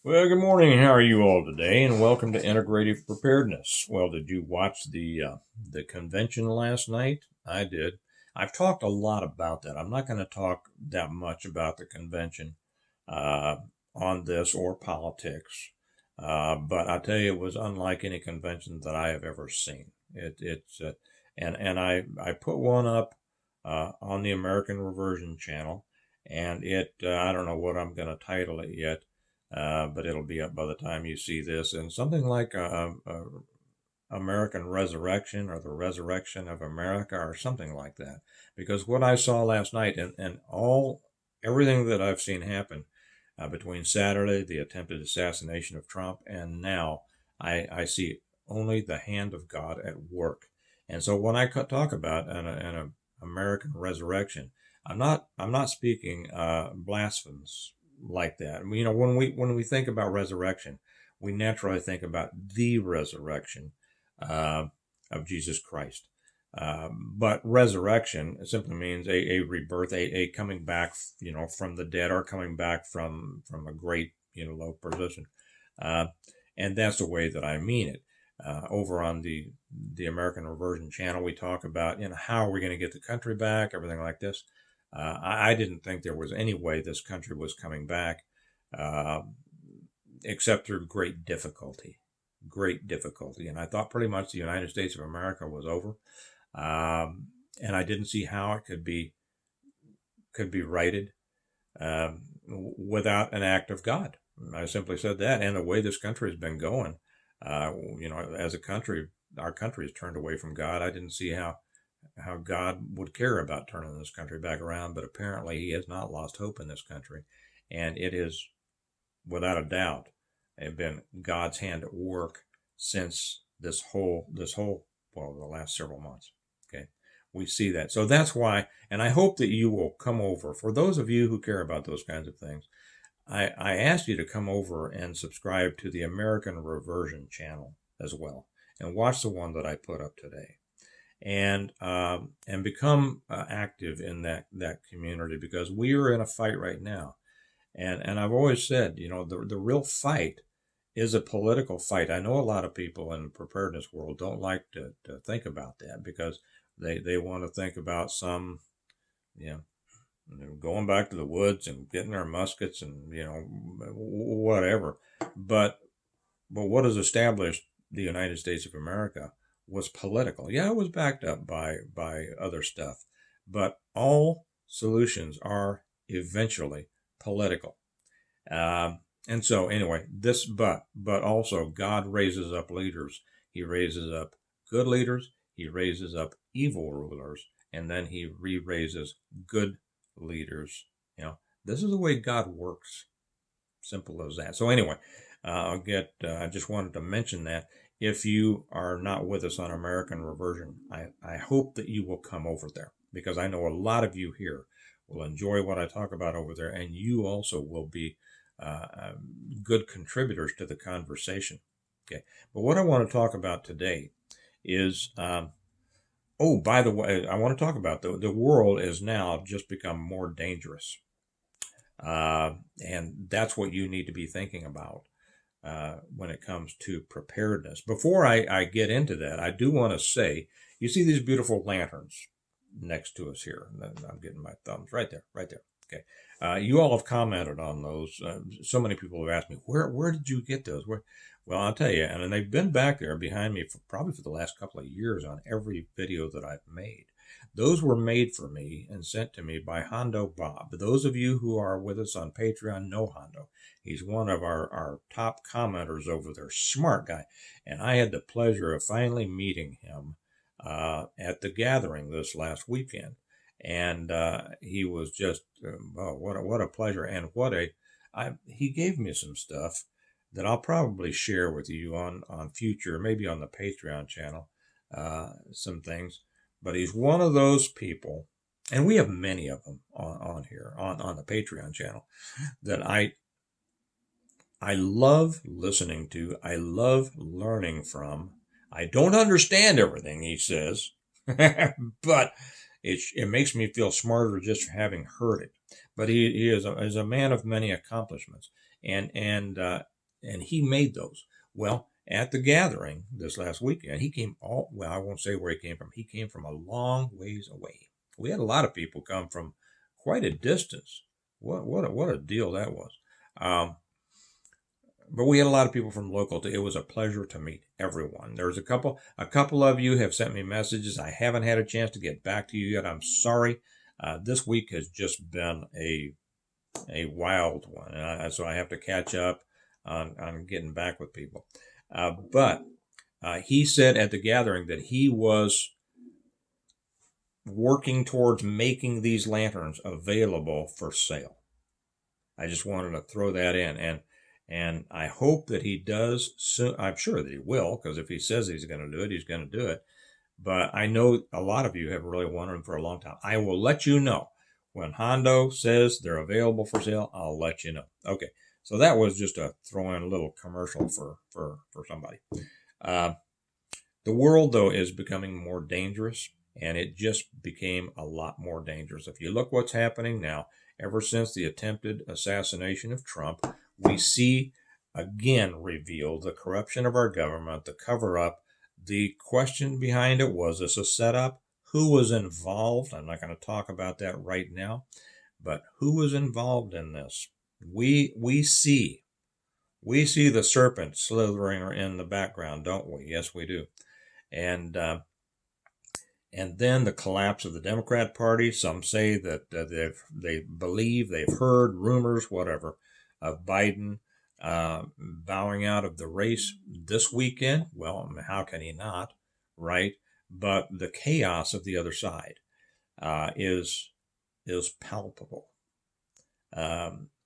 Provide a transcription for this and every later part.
Well, good morning. How are you all today? And welcome to Integrative Preparedness. Well, did you watch the convention last night? I did. I've talked a lot about that. I'm not going to talk that much about the convention uh, on this or politics, but I tell you, it was unlike any convention that I have ever seen. It's and I put one up on the American Reversion channel, and I don't know what I'm going to title it yet, but it'll be up by the time you see this. And something like a American Resurrection or the Resurrection of America or something like that. Because what I saw last night and everything that I've seen happen between Saturday, the attempted assassination of Trump, and now I see only the hand of God at work. And so when I talk about an American resurrection, I'm not speaking blasphemous like that. You know, when we think about resurrection, we naturally think about the resurrection uh, of Jesus Christ. But resurrection simply means a rebirth, a coming back, from the dead or coming back from a great, low position. Uh, and that's the way that I mean it. Over on the American Reversion channel, we talk about, how are we going to get the country back, everything like this. I didn't think there was any way this country was coming back, uh, except through great difficulty. And I thought pretty much the United States of America was over. And I didn't see how it could be righted without an act of God. I simply said that. And the way this country has been going, as a country, our country has turned away from God. I didn't see how God would care about turning this country back around, but apparently He has not lost hope in this country, and it is, without a doubt, been God's hand at work since the last several months. Okay, we see that, so that's why, and I hope that you will come over. For those of you who care about those kinds of things, I asked you to come over and subscribe to the American Reversion channel as well, and watch the one that I put up today, and become active in that community, because we are in a fight right now, and I've always said, the real fight is a political fight. I know a lot of people in the preparedness world don't like to think about that, because they want to think about some, you know, going back to the woods and getting their muskets and whatever. But what has established the United States of America was political. Yeah, it was backed up by other stuff, but all solutions are eventually political. And so anyway, but also God raises up leaders. He raises up good leaders. He raises up evil rulers, and then He re-raises good leaders. This is the way God works. Simple as that. So anyway, I just wanted to mention that. If you are not with us on American Reversion, I hope that you will come over there, because I know a lot of you here will enjoy what I talk about over there, and you also will be good contributors to the conversation. Okay, but what I want to talk about today is, oh, by the way, I want to talk about the world has now just become more dangerous, and that's what you need to be thinking about when it comes to preparedness. Before I get into that, I do want to say, you see these beautiful lanterns next to us here. I'm getting my thumbs right there, right there. Okay. You all have commented on those. So many people have asked me, where did you get those? Well, I'll tell you, and they've been back there behind me probably for the last couple of years on every video that I've made. Those were made for me and sent to me by Hondo Bob. Those of you who are with us on Patreon know Hondo. He's one of our top commenters over there. Smart guy. And I had the pleasure of finally meeting him at the gathering this last weekend. And he was just, what a pleasure. And he gave me some stuff that I'll probably share with you on future, maybe on the Patreon channel, some things. But he's one of those people, and we have many of them on here, on the Patreon channel, that I love listening to. I love learning from. I don't understand everything he says, but it makes me feel smarter just for having heard it. But he is a man of many accomplishments. and he made those. Well, at the gathering this last weekend, he came I won't say where he came from. He came from a long ways away. We had a lot of people come from quite a distance. What a deal that was. But we had a lot of people from local. It was a pleasure to meet everyone. There's a couple of you have sent me messages. I haven't had a chance to get back to you yet. I'm sorry. This week has just been a wild one, so I have to catch up on getting back with people. But he said at the gathering that he was working towards making these lanterns available for sale. I just wanted to throw that in, and I hope that he does soon. I'm sure that he will, because if he says he's going to do it, he's going to do it. But I know a lot of you have really wanted them for a long time. I will let you know when Hondo says they're available for sale. I'll let you know. Okay, so that was just a throw-in little commercial for somebody. The world, though, is becoming more dangerous, and it just became a lot more dangerous. If you look what's happening now, ever since the attempted assassination of Trump, we see again revealed the corruption of our government, the cover-up. The question behind it, was this a setup? Who was involved? I'm not going to talk about that right now, but who was involved in this? We see the serpent slithering in the background, don't we? Yes, we do. And then the collapse of the Democrat Party. Some say that they believe, they've heard rumors, whatever, of Biden bowing out of the race this weekend. Well, how can he not, right? But the chaos of the other side is palpable.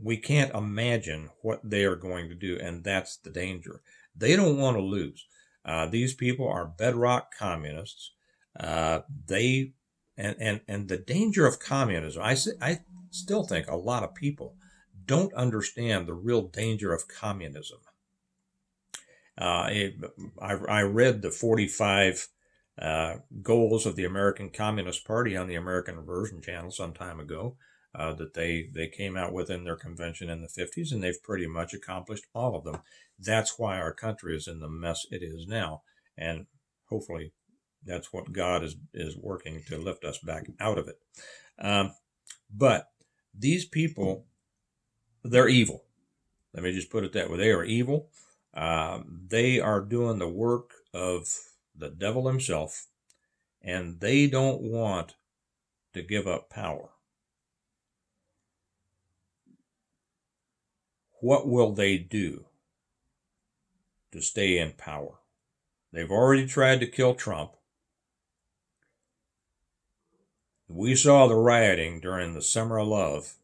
We can't imagine what they are going to do, and that's the danger. They don't want to lose. These people are bedrock communists. And the danger of communism, I still think a lot of people don't understand the real danger of communism. I read the 45 goals of the American Communist Party on the American Reversion Channel some time ago that they came out with in their convention in the 50s, and they've pretty much accomplished all of them. That's why our country is in the mess it is now, and hopefully that's what God is working to lift us back out of it. But these people, they're evil. Let me just put it that way. They are evil. They are doing the work of the devil himself, and they don't want to give up power. What will they do to stay in power? They've already tried to kill Trump. We saw the rioting during the Summer of Love.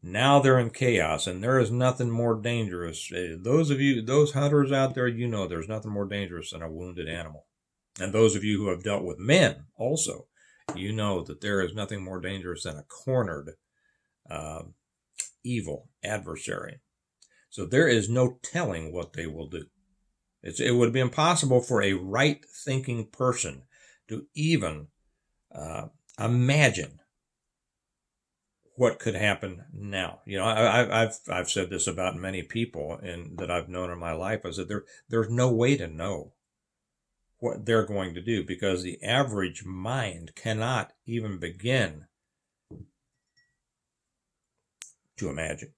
Now they're in chaos, and there is nothing more dangerous. Those hunters out there, you know there's nothing more dangerous than a wounded animal. And those of you who have dealt with men also, you know that there is nothing more dangerous than a cornered, evil adversary. So there is no telling what they will do. It would be impossible for a right-thinking person to even imagine what could happen now. You know, I've said this about many people that I've known in my life, is that there's no way to know what they're going to do, because the average mind cannot even begin to imagine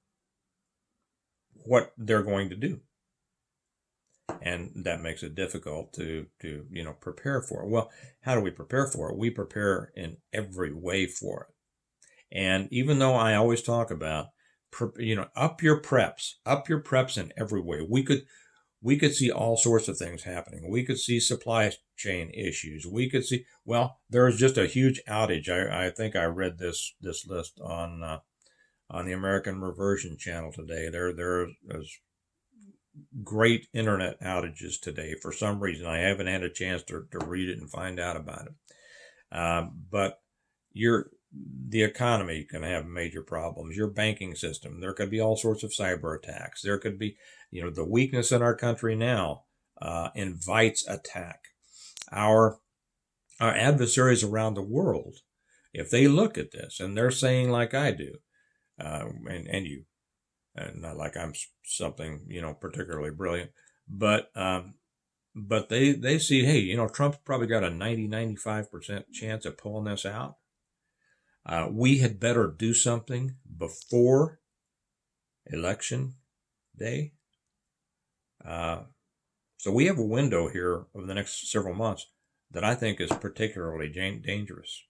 what they're going to do. And that makes it difficult to prepare for it. Well, how do we prepare for it? We prepare in every way for it. And even though I always talk about, up your preps in every way. We could see all sorts of things happening. We could see supply chain issues. We could see, there's just a huge outage. I think I read this list on the American Reversion Channel today. There's great internet outages today for some reason. I haven't had a chance to read it and find out about it. But the economy can have major problems. Your banking system, there could be all sorts of cyber attacks. There could be, the weakness in our country now invites attack. Our adversaries around the world, if they look at this and they're saying like I do, and you, Not like I'm something, particularly brilliant, but they see, hey, Trump's probably got a 95% chance of pulling this out. We had better do something before election day. So we have a window here over the next several months that I think is particularly dangerous.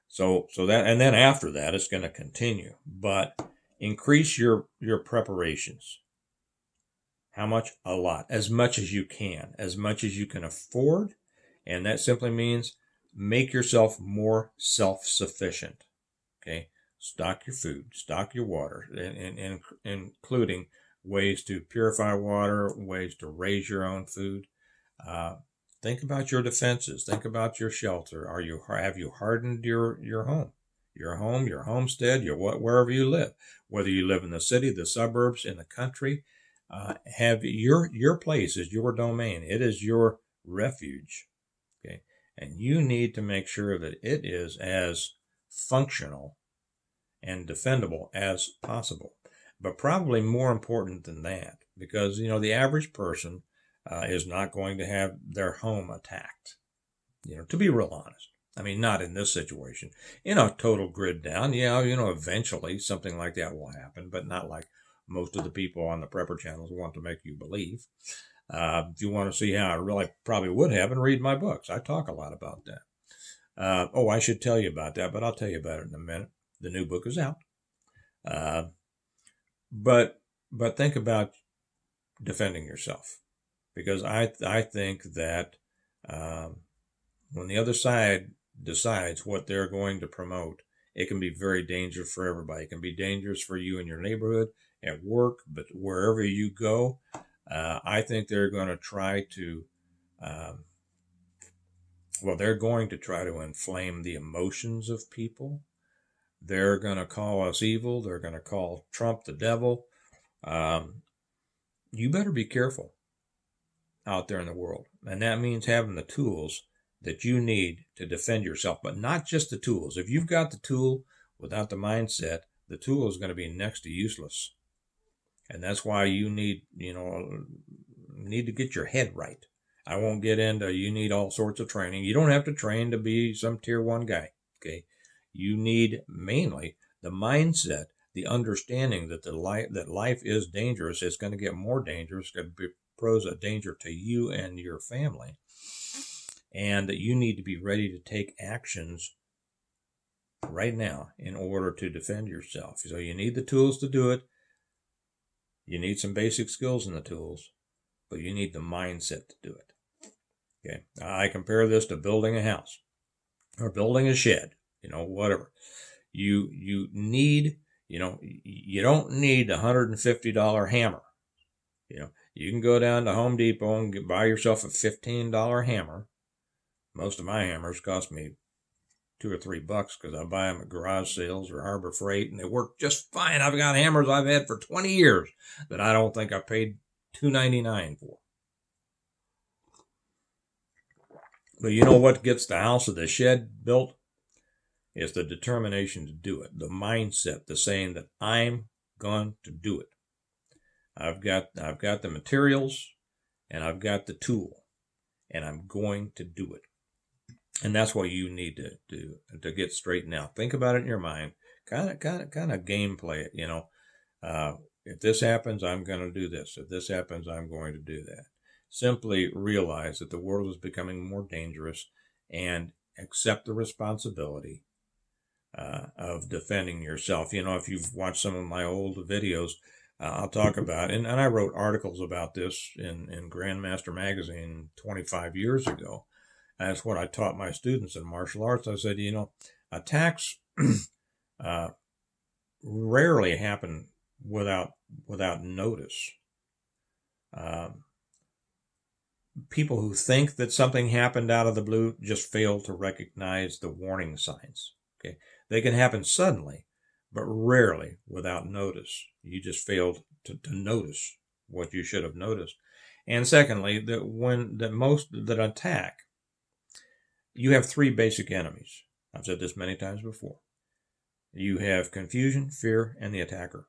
So that, and then after that, it's going to continue. But increase your preparations. How much? A lot. As much as you can. As much as you can afford. And that simply means make yourself more self-sufficient. Okay? Stock your food. Stock your water. And including ways to purify water, ways to raise your own food. Think about your defenses. Think about your shelter. Have you hardened your home? Your home, your homestead, wherever you live. Whether you live in the city, the suburbs, in the country, have your place is your domain. It is your refuge. Okay, and you need to make sure that it is as functional and defendable as possible. But probably more important than that, because the average person is not going to have their home attacked. To be real honest. I mean, not in this situation. In a total grid down, eventually something like that will happen, but not like most of the people on the prepper channels want to make you believe. If you want to see how it really probably would happen, read my books. I talk a lot about that. I should tell you about that, but I'll tell you about it in a minute. The new book is out. But think about defending yourself, because I think that when the other side decides what they're going to promote, it can be very dangerous for everybody. It can be dangerous for you in your neighborhood, at work, but wherever you go. I think they're going to try to, they're going to try to inflame the emotions of people. They're going to call us evil. They're going to call Trump the devil. You better be careful out there in the world. And that means having the tools that you need to defend yourself, but not just the tools. If you've got the tool without the mindset, the tool is going to be next to useless. And that's why you need to get your head right. I won't get into, you need all sorts of training. You don't have to train to be some tier 1 guy. Okay. You need mainly the mindset, the understanding that that life is dangerous. It's going to get more dangerous. It's going to pose a danger to you and your family. And that you need to be ready to take actions right now in order to defend yourself. So you need the tools to do it. You need some basic skills in the tools, but you need the mindset to do it. Okay. I compare this to building a house or building a shed, whatever. You need, you don't need a $150 hammer. You can go down to Home Depot and buy yourself a $15 hammer. Most of my hammers cost me $2 or $3 because I buy them at garage sales or Harbor Freight, and they work just fine. I've got hammers I've had for 20 years that I don't think I paid $2.99 for. But you know what gets the house or the shed built? Is the determination to do it, the mindset, the saying that I'm going to do it. I've got the materials, and I've got the tool, and I'm going to do it. And that's what you need to do to get straightened out. Think about it in your mind. Kind of gameplay it. If this happens, I'm going to do this. If this happens, I'm going to do that. Simply realize that the world is becoming more dangerous, and accept the responsibility of defending yourself. If you've watched some of my old videos, I'll talk about, and I wrote articles about this in Grandmaster Magazine 25 years ago. That's what I taught my students in martial arts. I said, attacks rarely happen without notice. People who think that something happened out of the blue just fail to recognize the warning signs. Okay, they can happen suddenly, but rarely without notice. You just failed to notice what you should have noticed. And secondly, that attack, you have 3 basic enemies. I've said this many times before. You have confusion, fear, and the attacker.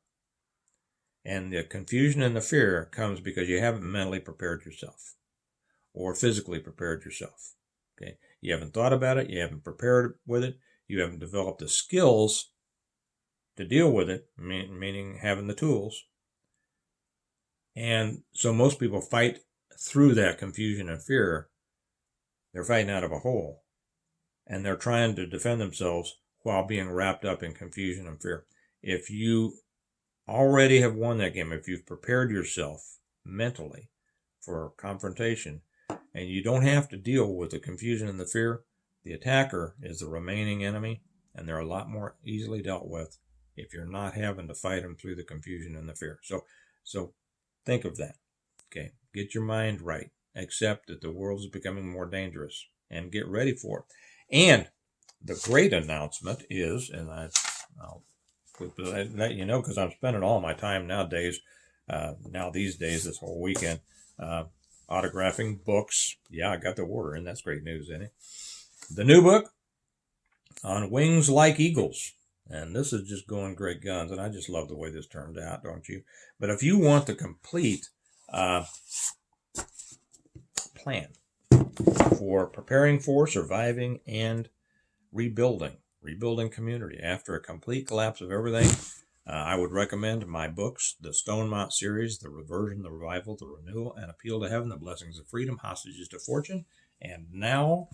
And the confusion and the fear comes because you haven't mentally prepared yourself or physically prepared yourself. Okay, you haven't thought about it, you haven't prepared with it, you haven't developed the skills to deal with it, meaning having the tools. And so most people fight through that confusion and fear. They're fighting out of a hole, and they're trying to defend themselves while being wrapped up in confusion and fear. If you already have won that game, if you've prepared yourself mentally for confrontation, and you don't have to deal with the confusion and the fear, the attacker is the remaining enemy, and they're a lot more easily dealt with if you're not having to fight them through the confusion and the fear. So think of that. Okay, get your mind right. Accept that the world is becoming more dangerous, and get ready for it. And the great announcement is, and I'll let you know because I'm spending all my time these days, this whole weekend, autographing books. Yeah, I got the order in. That's great news, isn't it? The new book, On Wings Like Eagles. And this is just going great guns, and I just love the way this turned out, don't you? But if you want the complete plan for preparing for, surviving, and rebuilding community after a complete collapse of everything, I would recommend my books, the Stonemont series, The Reversion, The Revival, The Renewal, and Appeal to Heaven, The Blessings of Freedom, Hostages to Fortune. And now,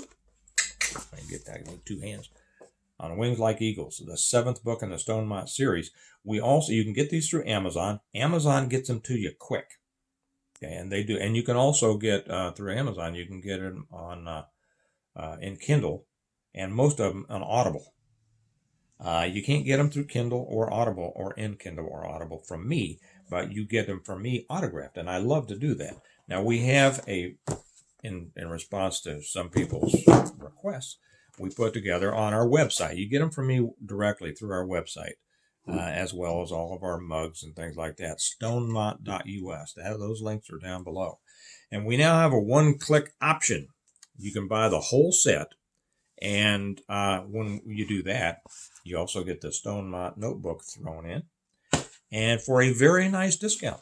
I get that with two hands, On Wings Like Eagles, the 7th book in the Stonemont series. You can get these through Amazon. Amazon gets them to you quick. Okay, and they do. And you can also get, through Amazon, you can get it on in Kindle, and most of them on Audible. You can't get them through Kindle or Audible or in Kindle or Audible from me, but you get them from me autographed, and I love to do that. Now, we have in response to some people's requests, we put together on our website. You get them from me directly through our website, as well as all of our mugs and things like that, stonemont.us. Those links are down below. And we now have a one-click option. You can buy the whole set, and when you do that, you also get the Stonemont notebook thrown in, and for a very nice discount.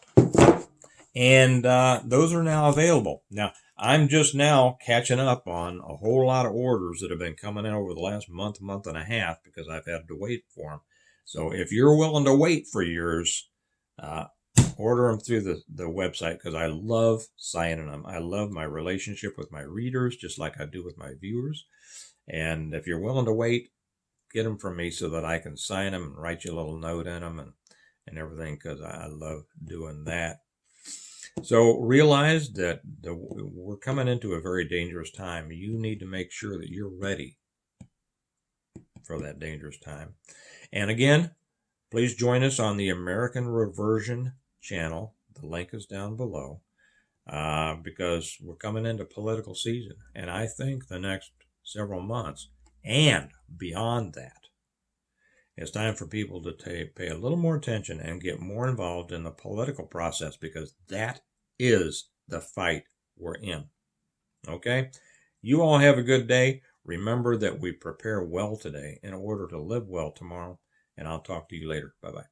And those are now available. Now, I'm just now catching up on a whole lot of orders that have been coming in over the last month and a half because I've had to wait for them. So if you're willing to wait for yours, order them through the website because I love signing them. I love my relationship with my readers, just like I do with my viewers. And if you're willing to wait, get them from me so that I can sign them and write you a little note in them and everything, because I love doing that. So realize that we're coming into a very dangerous time. You need to make sure that you're ready for that dangerous time. And again, please join us on the American Reversion channel. The link is down below, because we're coming into political season. And I think the next several months and beyond that, it's time for people to pay a little more attention and get more involved in the political process, because that is the fight we're in. Okay? You all have a good day. Remember that we prepare well today in order to live well tomorrow, and I'll talk to you later. Bye-bye.